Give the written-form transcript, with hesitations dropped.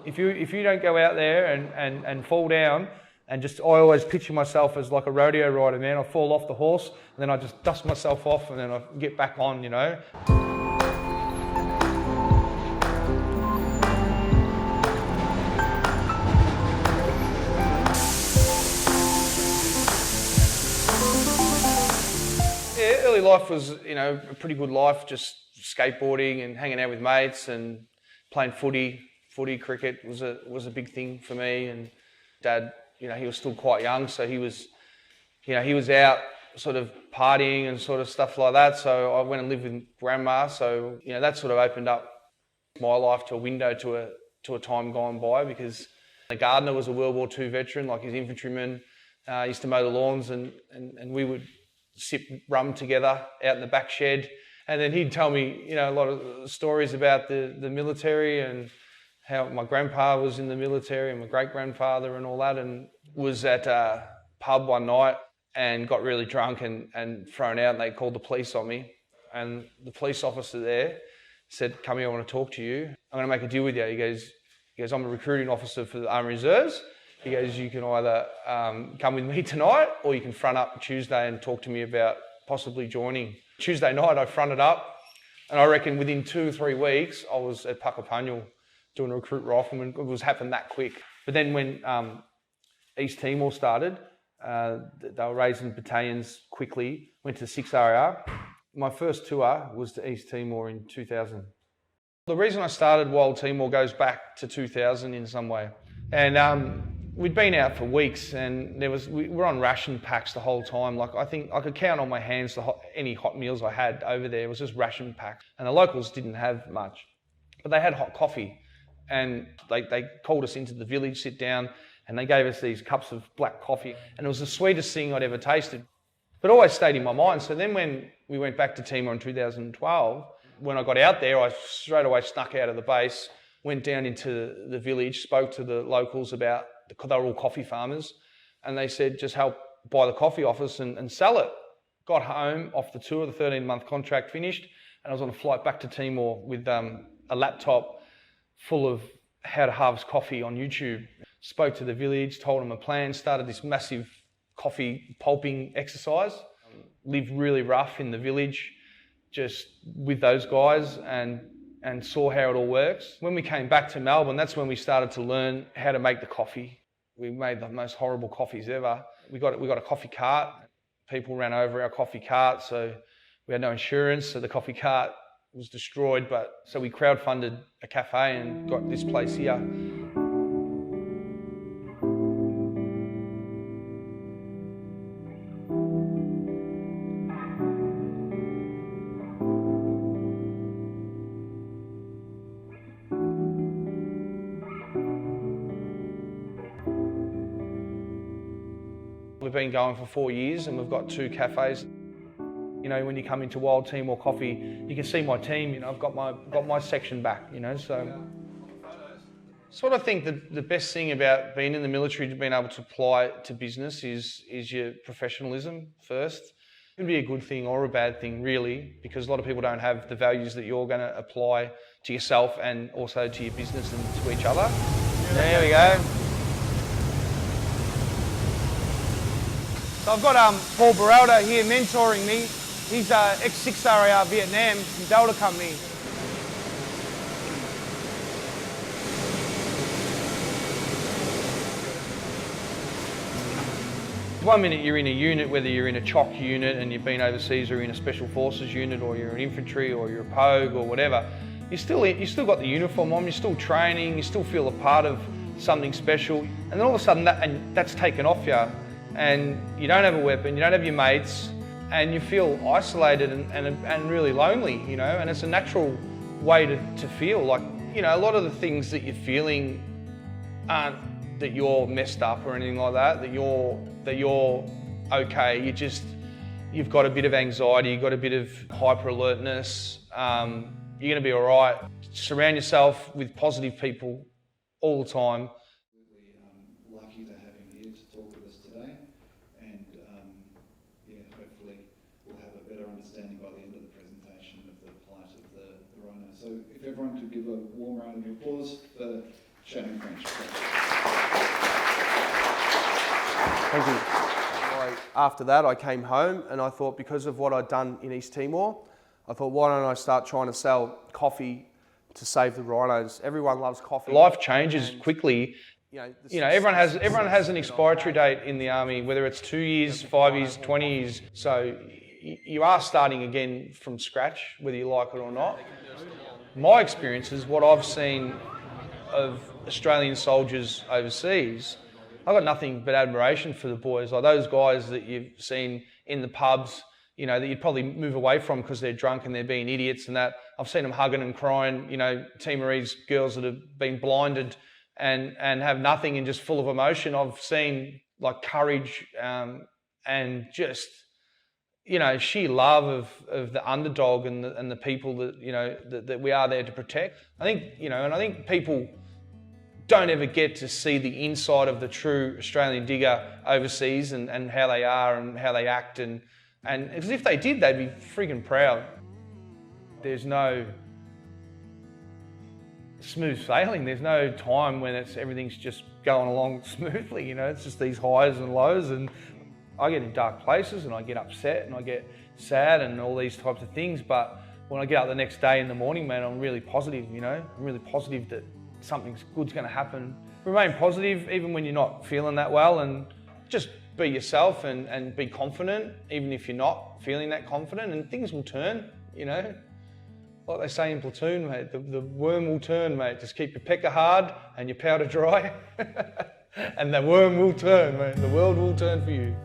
If you don't go out there and fall down, and I always picture myself as like a rodeo rider, man. I fall off the horse, and then I just dust myself off, and then I get back on, you know. Yeah, early life was, you know, a pretty good life, just skateboarding and hanging out with mates and playing footy, cricket was a big thing for me. And Dad, you know, he was still quite young, so he was out sort of partying and sort of stuff like that. So I went and lived with Grandma. So, you know, that sort of opened up my life to a window to a time gone by, because the gardener was a World War II veteran, like his infantryman, used to mow the lawns, and we would sip rum together out in the back shed. And then he'd tell me, you know, a lot of stories about the military and how my grandpa was in the military and my great-grandfather and all that, and was at a pub one night and got really drunk and thrown out, and they called the police on me. And the police officer there said, "Come here, I want to talk to you. I'm going to make a deal with you." He goes, "I'm a recruiting officer for the Army Reserves." He goes, "You can either come with me tonight, or you can front up Tuesday and talk to me about possibly joining." Tuesday night I fronted up, and I reckon within 2 or 3 weeks I was at Puckapunyal doing a recruit rifleman. It was happened that quick. But then when East Timor started, they were raising battalions quickly, went to 6 RAR. My first tour was to East Timor in 2000. The reason I started Wild Timor goes back to 2000 in some way. And we'd been out for weeks, and we were on ration packs the whole time. Like, I think I could count on my hands any hot meals I had over there. It was just ration packs. And the locals didn't have much, but they had hot coffee. And they called us into the village, sit down, and they gave us these cups of black coffee. And it was the sweetest thing I'd ever tasted. But it always stayed in my mind. So then when we went back to Timor in 2012, when I got out there, I straight away snuck out of the base, went down into the village, spoke to the locals about, they were all coffee farmers, and they said, just help buy the coffee off us and sell it. Got home off the tour, the 13-month contract finished, and I was on a flight back to Timor with a laptop full of how to harvest coffee on YouTube. Spoke to the village, told them a plan, started this massive coffee pulping exercise. Lived really rough in the village, just with those guys, and saw how it all works. When we came back to Melbourne, that's when we started to learn how to make the coffee. We made the most horrible coffees ever. We got a coffee cart. People ran over our coffee cart, so we had no insurance, so the coffee cart was destroyed. So we crowdfunded a cafe and got this place here. We've been going for 4 years, and we've got 2 cafes. You know, when you come into Wild Timor Coffee, you can see my team. You know, I've got my section back. You know, so what I think the best thing about being in the military, to being able to apply to business, is your professionalism first. It can be a good thing or a bad thing, really, because a lot of people don't have the values that you're going to apply to yourself and also to your business and to each other. There we go. So I've got Paul Baralda here mentoring me. He's ex-6 RAR Vietnam from Delta Company. One minute you're in a unit, whether you're in a CHOC unit and you've been overseas, or in a Special Forces unit, or you're an infantry, or you're a POG, or whatever, you still got the uniform on, you're still training, you still feel a part of something special. And then all of a sudden that's taken off you, and you don't have a weapon, you don't have your mates, and you feel isolated and really lonely, you know. And it's a natural way to feel. Like, you know, a lot of the things that you're feeling aren't that you're messed up or anything like that, that you're okay. You've got a bit of anxiety, you've got a bit of hyper alertness. You're going to be all right. Surround yourself with positive people all the time. Lucky to have him here to talk with us today, and hopefully we'll have a better understanding by the end of the presentation of the plight of the rhino. So if everyone could give a warm round of applause for Shannon French. Thank you. After that, I came home and I thought, because of what I'd done in East Timor, I thought, why don't I start trying to sell coffee to save the rhinos? Everyone loves coffee. Life changes quickly. Everyone has an expiry date date in the army, whether it's 2 years, 5 years, 20 years. So you are starting again from scratch, whether you like it or not. My experience is what I've seen of Australian soldiers overseas. I've got nothing but admiration for the boys, like those guys that you've seen in the pubs, that you'd probably move away from because they're drunk and they're being idiots and that. I've seen them hugging and crying, Timorese girls that have been blinded and have nothing and just full of emotion. I've seen like courage and just, sheer love of the underdog and the people that, that we are there to protect. I think people don't ever get to see the inside of the true Australian digger overseas and how they are and how they act and because if they did, they'd be freaking proud. There's no smooth sailing. There's no time when everything's just going along smoothly. It's just these highs and lows, and I get in dark places and I get upset and I get sad and all these types of things. But when I get up the next day in the morning, man, I'm really positive. I'm really positive that something good's going to happen. Remain positive even when you're not feeling that well, and just be yourself and be confident even if you're not feeling that confident, and things will turn, Like they say in platoon, mate, the worm will turn, mate. Just keep your pecker hard and your powder dry and the worm will turn, mate. The world will turn for you.